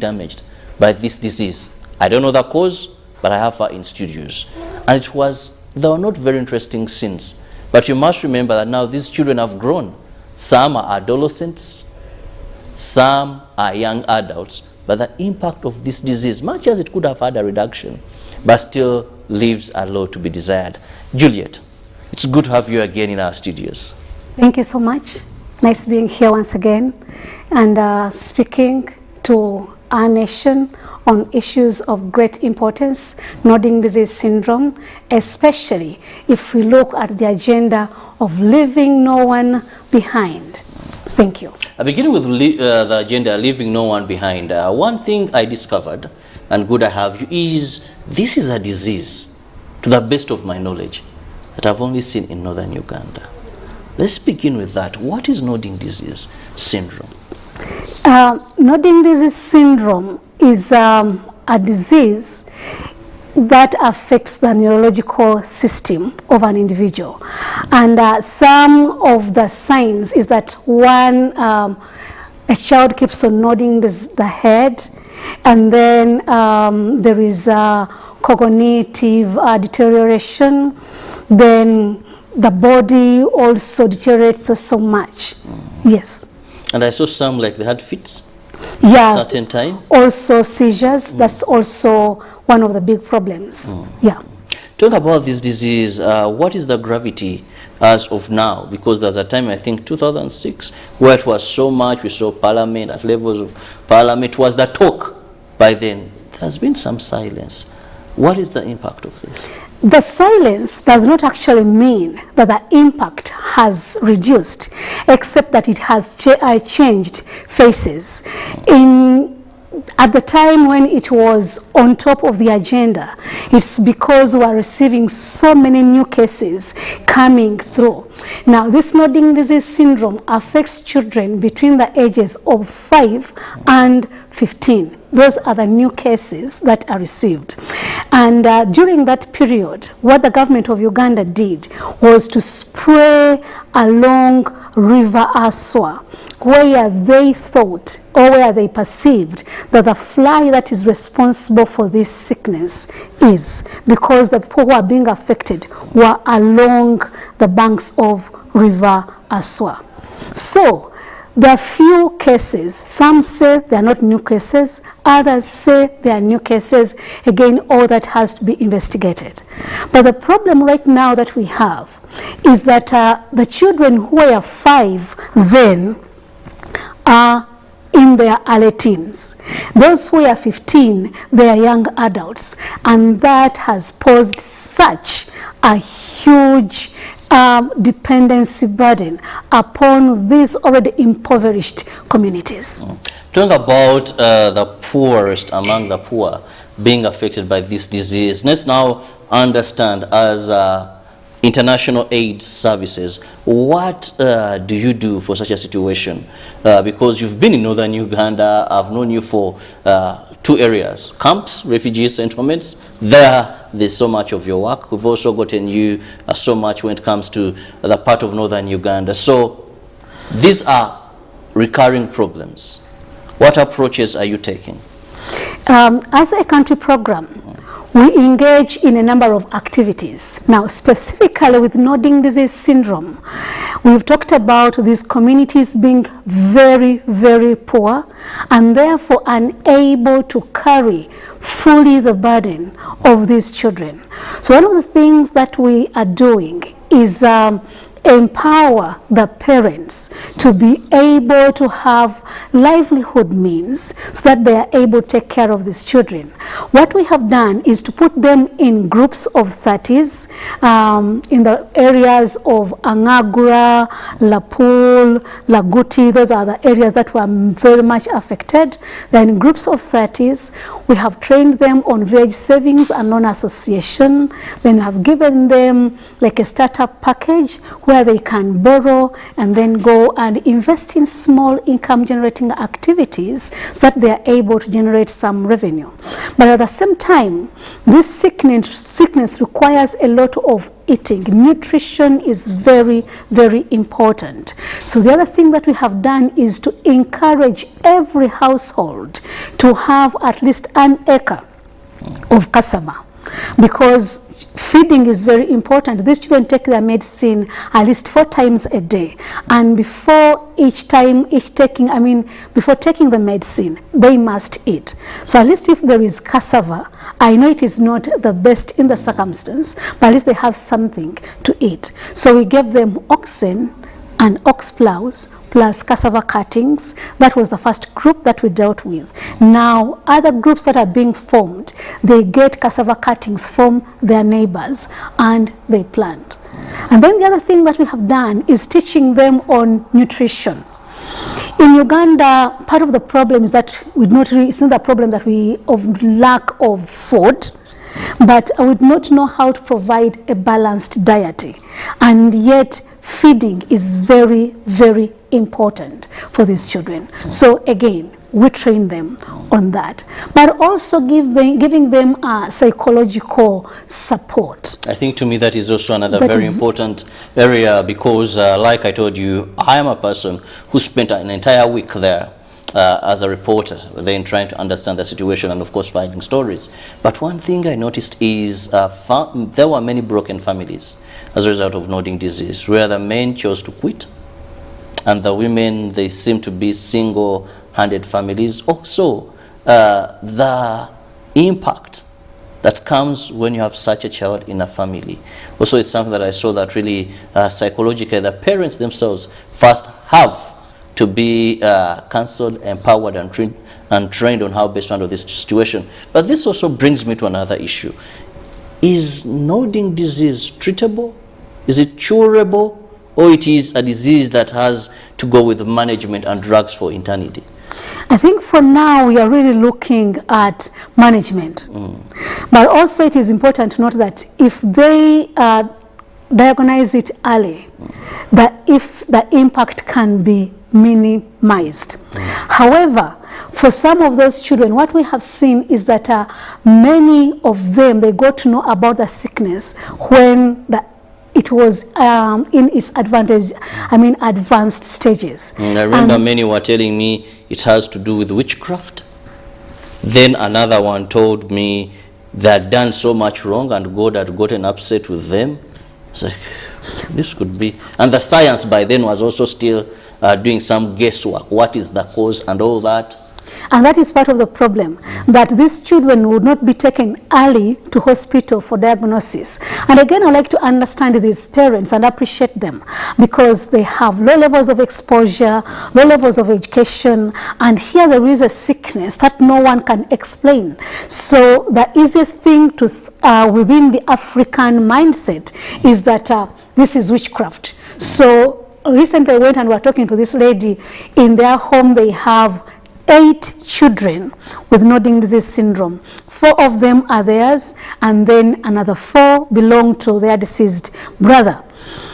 damaged by this disease. I don't know the cause, but I have her in studios. And they were not very interesting scenes. But you must remember that now these children have grown. Some are adolescents, some are young adults, but the impact of this disease, much as it could have had a reduction, but still leaves a lot to be desired. Juliet, it's good to have you again in our studios. Thank you so much. Nice being here once again and speaking to our nation on issues of great importance, nodding disease syndrome, especially if we look at the agenda of leaving no one behind. Thank you. Beginning with the agenda, leaving no one behind, one thing I discovered, and good I have you, is this is a disease, to the best of my knowledge, that I've only seen in northern Uganda. Let's begin with that. What is nodding disease syndrome? Nodding disease syndrome is a disease that affects the neurological system of an individual. And some of the signs is that one, a child keeps on nodding the head, and then there is cognitive deterioration, then the body also deteriorates so much. Yes. And I saw some like they had fits. Yeah. Certain time. Also seizures. That's also one of the big problems. Yeah. Talk about this disease. What is the gravity as of now? Because there's a time, I think 2006, where it was so much. We saw Parliament at levels of Parliament. It was the talk. By then, there's been some silence. What is the impact of this? The silence does not actually mean that the impact has reduced, except that it has changed faces. At the time when it was on top of the agenda, it's because we are receiving so many new cases coming through. Now, this nodding disease syndrome affects children between the ages of 5 and 15. Those are the new cases that are received. And during that period, what the government of Uganda did was to spray along River Aswa, where they thought or where they perceived that the fly that is responsible for this sickness is, because the people who are being affected were along the banks of River Aswa. So there are few cases. Some say they are not new cases. Others say they are new cases. Again, all that has to be investigated. But the problem right now that we have is that the children who were 5 then are in their early teens. Those who are 15, they are young adults. And that has posed such a huge dependency burden upon these already impoverished communities. Talking about the poorest among the poor being affected by this disease, let's now understand as international aid services, what do you do for such a situation? Because you've been in northern Uganda, I've known you for 2 areas, camps, refugee settlements. There's so much of your work. We've also gotten you so much when it comes to the part of northern Uganda. So these are recurring problems. What approaches are you taking? As a country program, we engage in a number of activities. Now, specifically with nodding disease syndrome, we've talked about these communities being very, very poor and therefore unable to carry fully the burden of these children. So one of the things that we are doing is empower the parents to be able to have livelihood means so that they are able to take care of these children. What we have done is to put them in groups of 30s in the areas of Angagura, Lapul, Laguti. Those are the areas that were very much affected. Then in groups of 30s, we have trained them on village savings and loan association. Then we have given them like a startup package where they can borrow and then go and invest in small income generating activities so that they are able to generate some revenue. But at the same time, this sickness requires a lot of eating. Nutrition is very, very important. So the other thing that we have done is to encourage every household to have at least an acre of cassava, because feeding is very important. These children take their medicine at least 4 times a day, and before taking the medicine, they must eat. So at least if there is cassava, I know it is not the best in the circumstance, but at least they have something to eat. So we gave them oxen and ox plows plus cassava cuttings. That was the first group that we dealt with. Now, other groups that are being formed, they get cassava cuttings from their neighbors and they plant. And then the other thing that we have done is teaching them on nutrition. In Uganda, part of the problem is that it's not a problem that we of lack of food, but I would not know how to provide a balanced diet. And yet, feeding is very, very important for these children. So again, we train them on that, but also giving them psychological support. I think to me that is also another very important area, because like I told you, I am a person who spent an entire week there as a reporter, then trying to understand the situation and of course finding stories. But one thing I noticed is there were many broken families as a result of nodding disease, where the men chose to quit and the women, they seem to be single-handed families. Also, the impact that comes when you have such a child in a family also is something that I saw that really psychologically the parents themselves first have to be counseled, empowered, and trained on how best to handle this situation. But this also brings me to another issue. Is nodding disease treatable? Is it curable? Or it is a disease that has to go with management and drugs for eternity? I think for now we are really looking at management. But also it is important to note that if they diagnose it early, that if the impact can be minimized. However, for some of those children, what we have seen is that many of them, they got to know about the sickness when it was in its advanced stages. I remember many were telling me it has to do with witchcraft. Then another one told me they had done so much wrong and God had gotten upset with them. It's like, this could be. And the science by then was also still doing some guesswork. What is the cause and all that? And that is part of the problem, that these children would not be taken early to hospital for diagnosis. And again, I like to understand these parents and appreciate them, because they have low levels of exposure, low levels of education, and here there is a sickness that no one can explain. So the easiest thing to within the African mindset is that this is witchcraft. So recently I went and we were talking to this lady. In their home they have 8 children with nodding disease syndrome. 4 of them are theirs, and then another 4 belong to their deceased brother.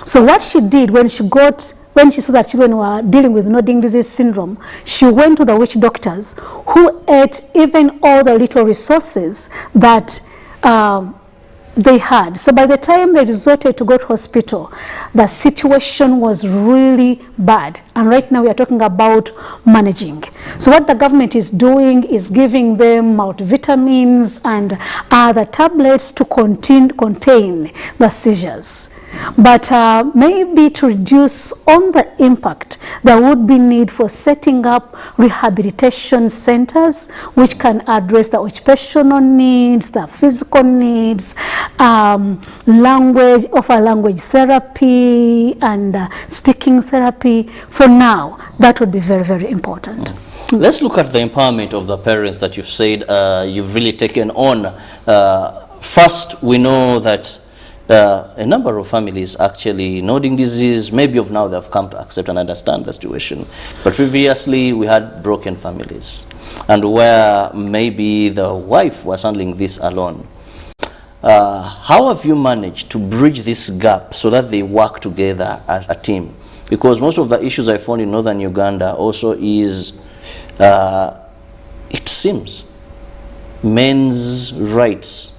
So what she did when she saw that children were dealing with nodding disease syndrome, she went to the witch doctors who ate even all the little resources that they had. So by the time they resorted to go to hospital, the situation was really bad. And right now we are talking about managing. So what the government is doing is giving them multivitamins and other tablets to contain the seizures. But maybe to reduce on the impact, there would be need for setting up rehabilitation centers which can address the occupational needs, the physical needs, offer language therapy and speaking therapy. For now, that would be very, very important. Let's look at the empowerment of the parents that you've said you've really taken on. First, we know that a number of families actually nodding disease, maybe of now they've come to accept and understand the situation. But previously we had broken families, and where maybe the wife was handling this alone. how have you managed to bridge this gap so that they work together as a team? Because most of the issues I found in northern Uganda also is, it seems, men's rights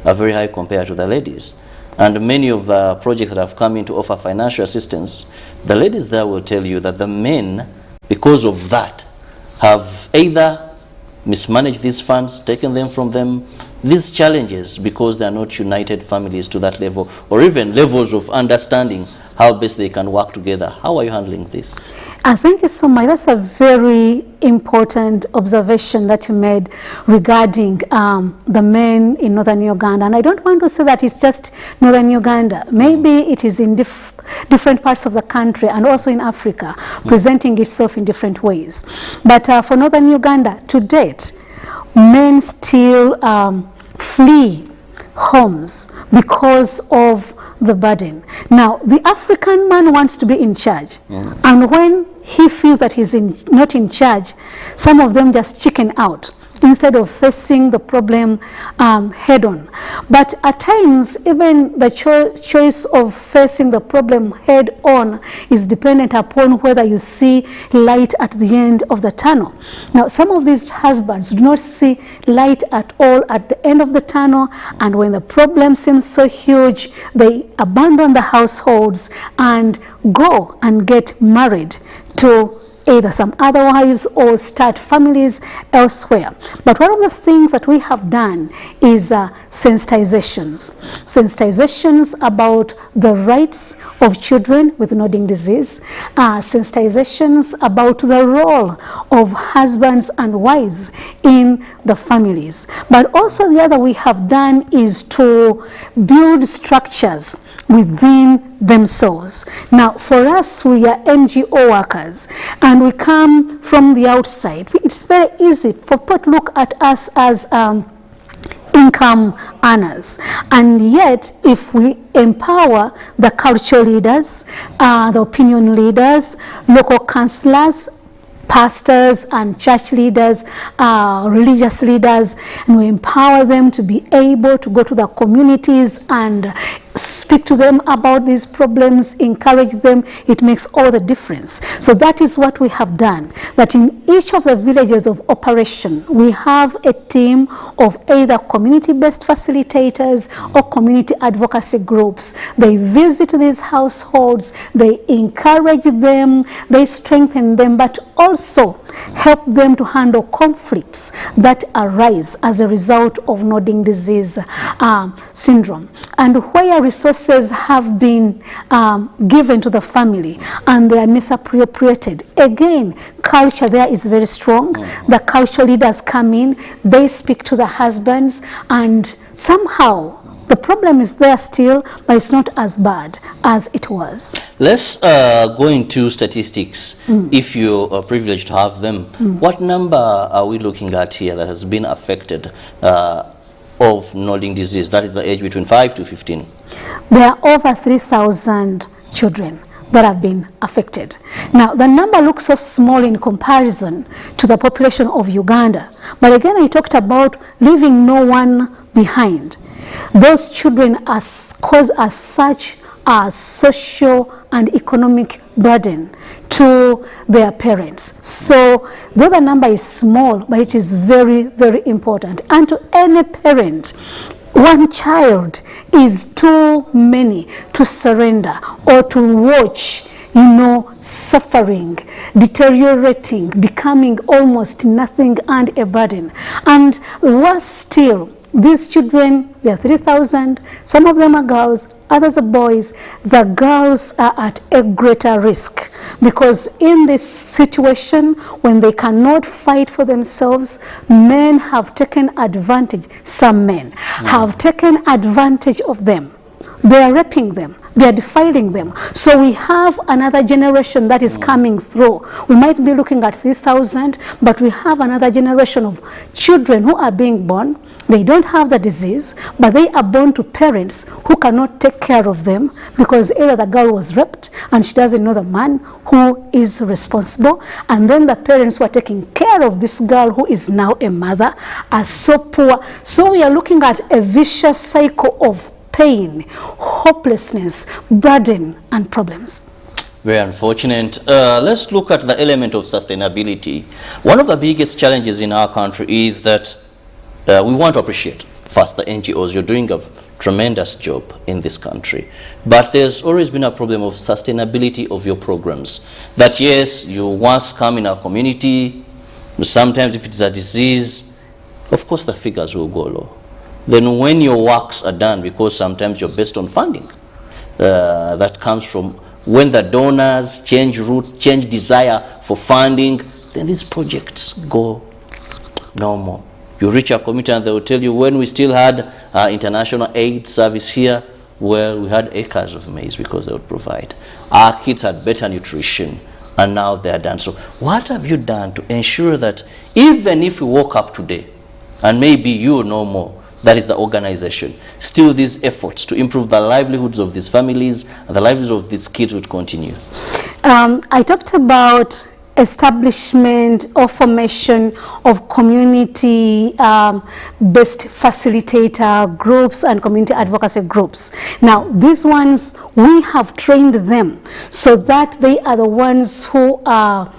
are very high compared to the ladies. And many of the projects that have come in to offer financial assistance, the ladies there will tell you that the men, because of that, have either mismanaged these funds, taken them from them, these challenges because they are not united families to that level, or even levels of understanding how best they can work together. How are you handling this? Thank you so much. That's a very important observation that you made regarding the men in northern Uganda. And I don't want to say that it's just northern Uganda. Maybe it is in different parts of the country and also in Africa, presenting itself in different ways. But for northern Uganda, to date, men still flee homes because of the burden. Now, the African man wants to be in charge, and when he feels that he's not in charge, some of them just chicken out instead of facing the problem head on. But at times, even the choice of facing the problem head on is dependent upon whether you see light at the end of the tunnel. Now, some of these husbands do not see light at all at the end of the tunnel, and when the problem seems so huge, they abandon the households and go and get married to either some other wives or start families elsewhere. But one of the things that we have done is sensitizations. Sensitizations about the rights of children with nodding disease, sensitizations about the role of husbands and wives in the families. But also the other we have done is to build structures within themselves. Now, for us, we are NGO workers, and we come from the outside. It's very easy for people to look at us as income earners. And yet, if we empower the cultural leaders, the opinion leaders, local councillors, pastors and church leaders, religious leaders, and we empower them to be able to go to the communities and speak to them about these problems, encourage them, it makes all the difference. So that is what we have done, that in each of the villages of operation, we have a team of either community-based facilitators or community advocacy groups. They visit these households, they encourage them, they strengthen them, but also help them to handle conflicts that arise as a result of nodding disease syndrome. And where resources have been given to the family and they are misappropriated, again, culture there is very strong. The cultural leaders come in, they speak to the husbands, and somehow the problem is there still, but it's not as bad as it was. Let's go into statistics. If you are privileged to have them, what number are we looking at here that has been affected of nodding disease? That is the age between 5 to 15. There are over 3,000 children that have been affected. Now, the number looks so small in comparison to the population of Uganda. But again, I talked about leaving no one behind. Those children cause as such a social and economic burden to their parents. So though the number is small, but it is very, very important. And to any parent, one child is too many to surrender or to watch, suffering, deteriorating, becoming almost nothing and a burden. And worse still, these children, there are 3,000, some of them are girls, others are boys. The girls are at a greater risk because in this situation, when they cannot fight for themselves, men have taken advantage, some men have taken advantage of them. They are raping them. They are defiling them. So we have another generation that is coming through. We might be looking at 3,000, but we have another generation of children who are being born. They don't have the disease, but they are born to parents who cannot take care of them because either the girl was raped and she doesn't know the man who is responsible, and then the parents who are taking care of this girl who is now a mother are so poor. So we are looking at a vicious cycle of pain, hopelessness, burden, and problems. Very unfortunate. Let's look at the element of sustainability. One of the biggest challenges in our country is that we want to appreciate first the NGOs. You're doing a tremendous job in this country, but there's always been a problem of sustainability of your programs. That yes, you once come in a community, sometimes if it's a disease, of course the figures will go low. Then when your works are done, because sometimes you're based on funding, that comes from when the donors change route, change desire for funding, then these projects go no more. You reach a committee and they will tell you, when we still had international aid service here, well, we had acres of maize because they would provide. Our kids had better nutrition, and now they are done. So what have you done to ensure that even if we woke up today, and maybe you know more, that is the organization, still these efforts to improve the livelihoods of these families and the livelihoods of these kids would continue? I talked about establishment or formation of community-based facilitator groups and community advocacy groups. Now, these ones, we have trained them so that they are the ones who are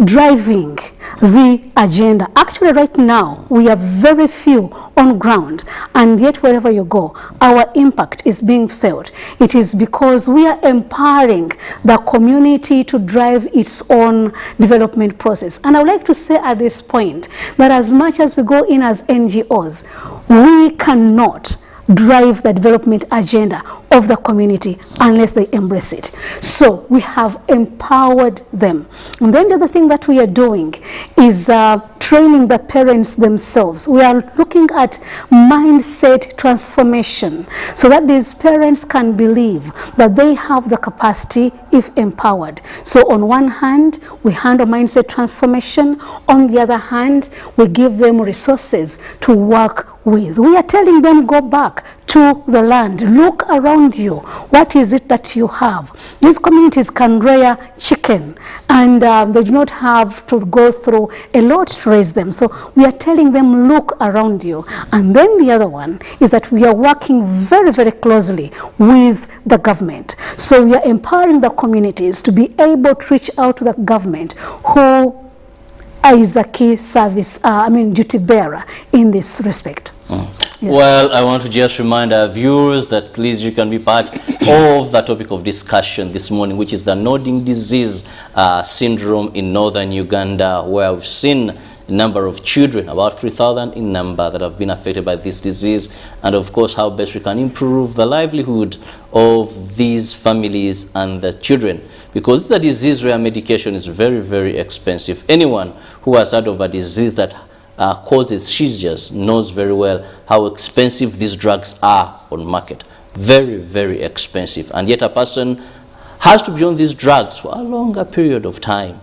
driving the agenda. Actually, right now, we have very few on ground, and yet wherever you go, our impact is being felt. It is because we are empowering the community to drive its own development process. And I would like to say at this point that as much as we go in as NGOs, we cannot drive the development agenda of the community unless they embrace it. So we have empowered them. And then the other thing that we are doing is training the parents themselves. We are looking at mindset transformation so that these parents can believe that they have the capacity if empowered. So on one hand, we handle mindset transformation. On the other hand, we give them resources to work with. We are telling them, go back to the land, look around you. What is it that you have? These communities can rear chicken, and they do not have to go through a lot to raise them. So we are telling them, look around you. And then the other one is that we are working very, very closely with the government. So we are empowering the communities to be able to reach out to the government, who is the key service, duty bearer in this respect. Yes. Well, I want to just remind our viewers that please, you can be part of the topic of discussion this morning, which is the nodding disease syndrome in northern Uganda, where we've seen a number of children, about 3,000 in number, that have been affected by this disease, and of course how best we can improve the livelihood of these families and the children, because it's a disease where medication is very, very expensive. Anyone who has heard of a disease that causes seizures knows very well how expensive these drugs are on market. Very, very expensive. And yet a person has to be on these drugs for a longer period of time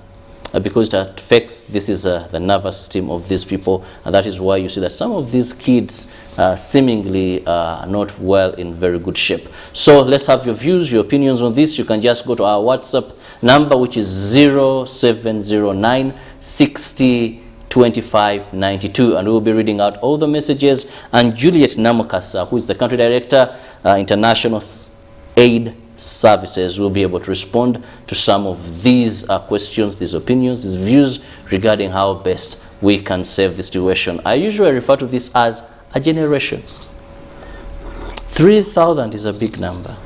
because it affects, the nervous system of these people, and that is why you see that some of these kids seemingly are not well, in very good shape. So let's have your views, your opinions on this. You can just go to our WhatsApp number, which is 0709 60 2592, and we'll be reading out all the messages, and Juliet Namukasa, who is the country director, International Aid Services, will be able to respond to some of these questions, these opinions, these views regarding how best we can save the situation. I usually refer to this as a generation. 3,000 is a big number.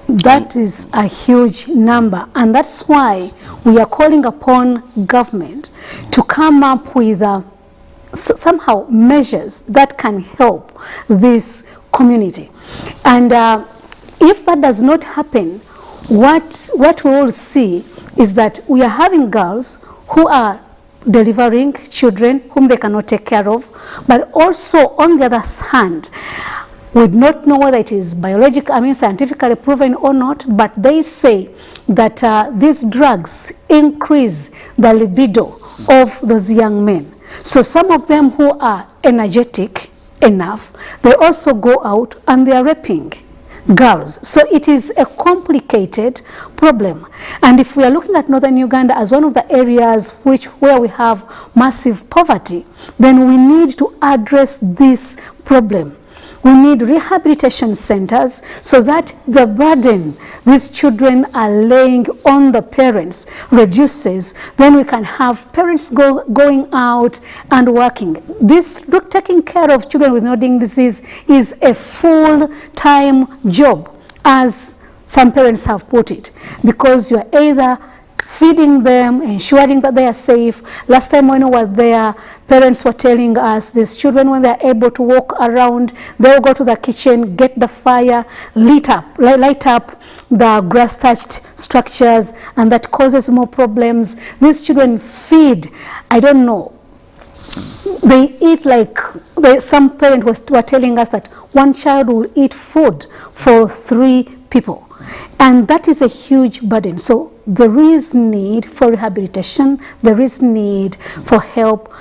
That is a huge number, and that's why we are calling upon government to come up with somehow measures that can help this community. And if that does not happen, what we will see is that we are having girls who are delivering children whom they cannot take care of, but also on the other hand, We do not know whether it is scientifically proven or not, but they say that these drugs increase the libido of those young men. So some of them who are energetic enough, they also go out and they are raping girls. So it is a complicated problem. And if we are looking at northern Uganda as one of the areas where we have massive poverty, then we need to address this problem. We need rehabilitation centers so that the burden these children are laying on the parents reduces. Then we can have parents going out and working. Taking care of children with nodding disease is a full-time job, as some parents have put it, because you are either feeding them, ensuring that they are safe. Last time when we were there, parents were telling us these children, when they are able to walk around, they'll go to the kitchen, get the fire, light up the grass-thatched structures, and that causes more problems. These children feed, I don't know, they eat like, some parents were telling us that one child will eat food for 3 people. And that is a huge burden. So there is need for rehabilitation. There is need for help.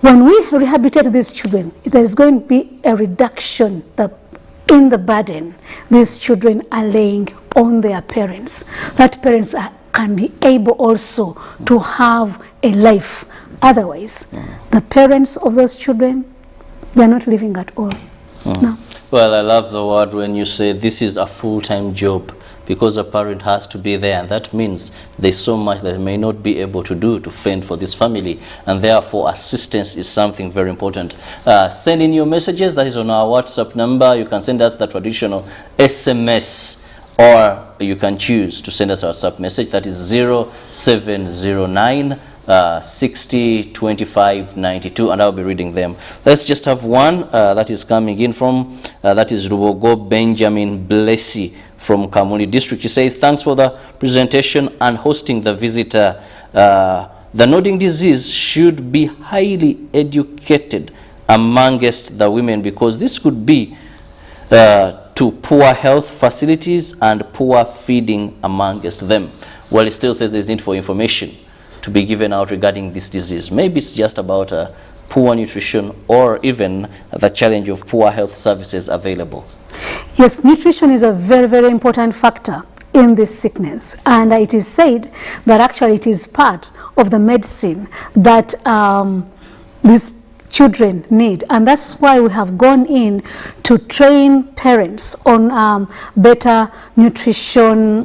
When we rehabilitate these children, there is going to be a reduction in the burden these children are laying on their parents. That parents can be able also to have a life. Otherwise, the parents of those children, they are not living at all. No. Well, I love the word when you say this is a full-time job, because a parent has to be there, and that means there's so much that they may not be able to do to fend for this family, and therefore assistance is something very important. Send in your messages. That is on our WhatsApp number. You can send us the traditional SMS, or you can choose to send us our WhatsApp message. That is 0709 60 25 92, and I'll be reading them. Let's just have one that is coming in from that is Rubogo Benjamin Blessy from Kamuli District. He says, thanks for the presentation and hosting the visitor. The nodding disease should be highly educated amongst the women, because this could be to poor health facilities and poor feeding amongst them. Well, it still says there's need for information to be given out regarding this disease. Maybe it's just about poor nutrition, or even the challenge of poor health services available. Yes, nutrition is a very, very important factor in this sickness, and it is said that actually it is part of the medicine that these children need, and that's why we have gone in to train parents on better nutrition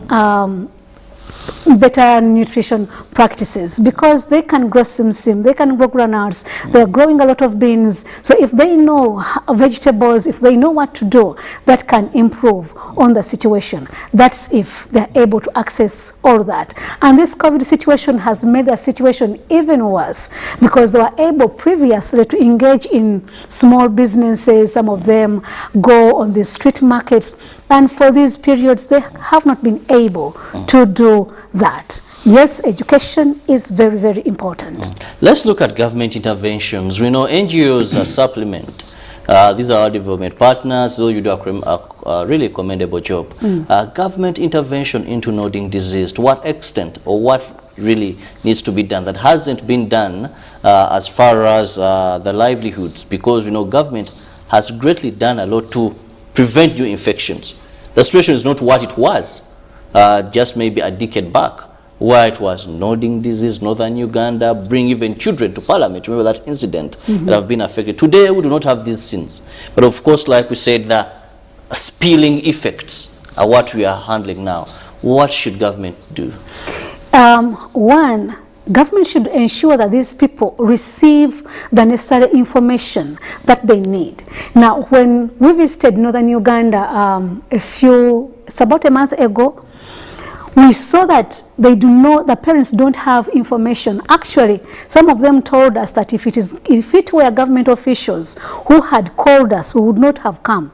practices, because they can grow simsim, they can grow granules, they're growing a lot of beans. So if they know vegetables, if they know what to do, that can improve on the situation. That's if they're able to access all that. And this COVID situation has made the situation even worse, because they were able previously to engage in small businesses. Some of them go on the street markets, and for these periods they have not been able to do that. Yes, education is very, very important. Let's look at government interventions. We know NGOs supplement. These are our development partners, though you do a really commendable job. Government intervention into nodding disease, to what extent, or what really needs to be done that hasn't been done as far as the livelihoods? Because we know government has greatly done a lot to prevent new infections. The situation is not what it was just maybe a decade back, where it was nodding disease, northern Uganda, bring even children to parliament. Remember that incident that have been affected. Today we do not have these sins. But of course, like we said, the spilling effects are what we are handling now. What should government do? One, government should ensure that these people receive the necessary information that they need. Now, when we visited northern Uganda it's about a month ago, we saw that the parents don't have information. Actually, some of them told us that if it were government officials who had called us, we would not have come,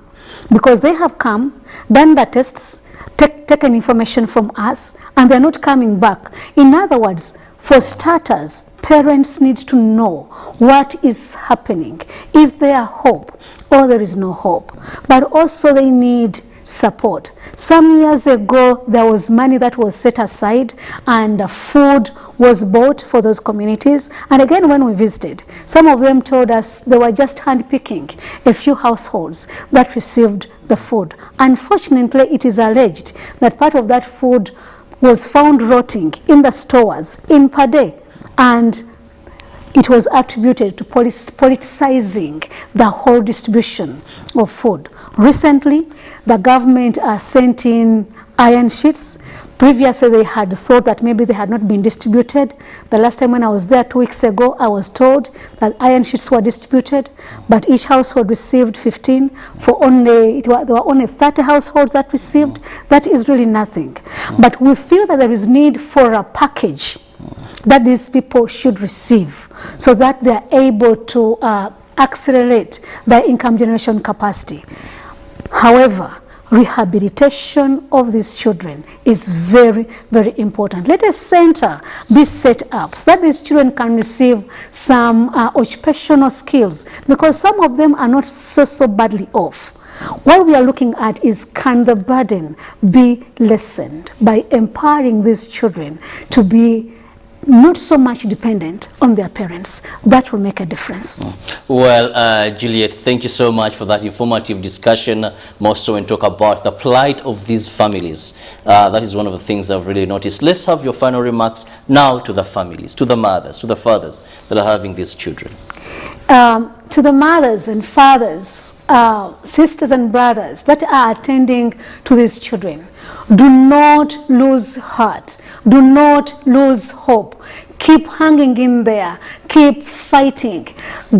because they have come, done the tests, taken information from us, and they're not coming back. In other words, for starters, parents need to know what is happening. Is there hope or there is no hope? But also they need support. Some years ago, there was money that was set aside and food was bought for those communities. And again, when we visited, some of them told us they were just handpicking a few households that received the food. Unfortunately, it is alleged that part of that food was found rotting in the stores in Pade, and it was attributed to politicizing the whole distribution of food. Recently, the government sent in iron sheets. Previously, they had thought that maybe they had not been distributed. The last time when I was there 2 weeks ago, I was told that iron sheets were distributed, but each household received 15. There were only 30 households that received. That is really nothing. But we feel that there is need for a package that these people should receive so that they are able to accelerate their income generation capacity. However, rehabilitation of these children is very, very important. Let a center be set up so that these children can receive some occupational skills, because some of them are not so badly off. What we are looking at is, can the burden be lessened by empowering these children to be not so much dependent on their parents? That will make a difference. Well, Juliet, thank you so much for that informative discussion, more so when talk about the plight of these families. That is one of the things I've really noticed. Let's have your final remarks now to the families, to the mothers, to the fathers that are having these children. To the mothers and fathers, sisters and brothers that are attending to these children, do not lose heart. Do not lose hope. Keep hanging in there. Keep fighting.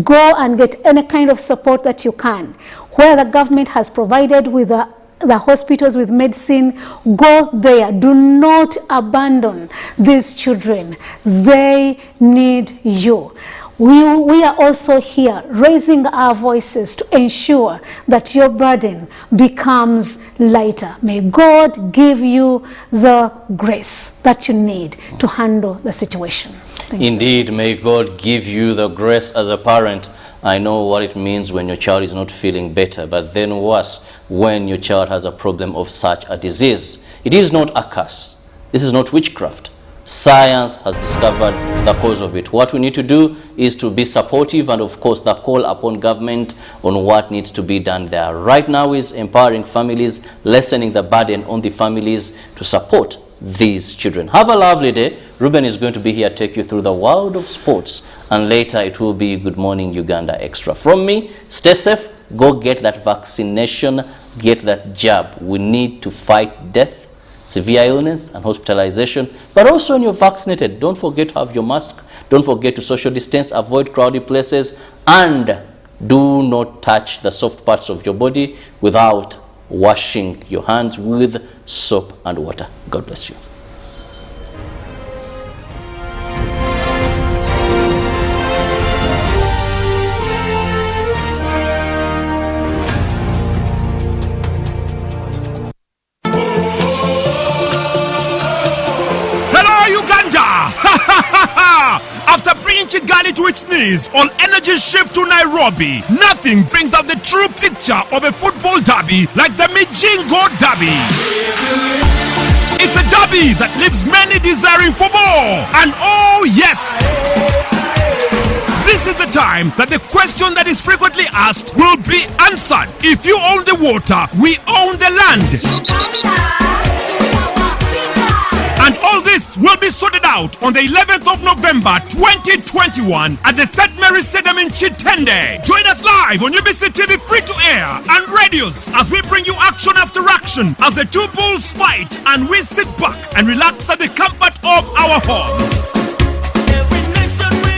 Go and get any kind of support that you can. Where the government has provided with the hospitals with medicine, go there. Do not abandon these children. They need you. We are also here raising our voices to ensure that your burden becomes lighter. May God give you the grace that you need to handle the situation. Indeed, may God give you the grace as a parent. I know what it means when your child is not feeling better, but then worse when your child has a problem of such a disease. It is not a curse. This is not witchcraft. Science has discovered the cause of it. What we need to do is to be supportive, and of course the call upon government on what needs to be done there. Right now is empowering families, lessening the burden on the families to support these children. Have a lovely day. Ruben is going to be here to take you through the world of sports, and later it will be Good Morning Uganda Extra. From me, stay safe, go get that vaccination, get that jab. We need to fight death, severe illness and hospitalization. But also when you're vaccinated, don't forget to have your mask, don't forget to social distance, avoid crowded places, and do not touch the soft parts of your body without washing your hands with soap and water. God bless you. Kigali to its knees on energy ship to Nairobi. Nothing brings out the true picture of a football derby like the Mijingo Derby. It's a derby that leaves many desiring for more. And oh yes, this is the time that the question that is frequently asked will be answered. If you own the water, we own the land. And all this will be sorted out on the 11th of November 2021 at the St. Mary's Stadium in Chitende. Join us live on UBC TV free to air and radios as we bring you action after action as the two bulls fight and we sit back and relax at the comfort of our homes.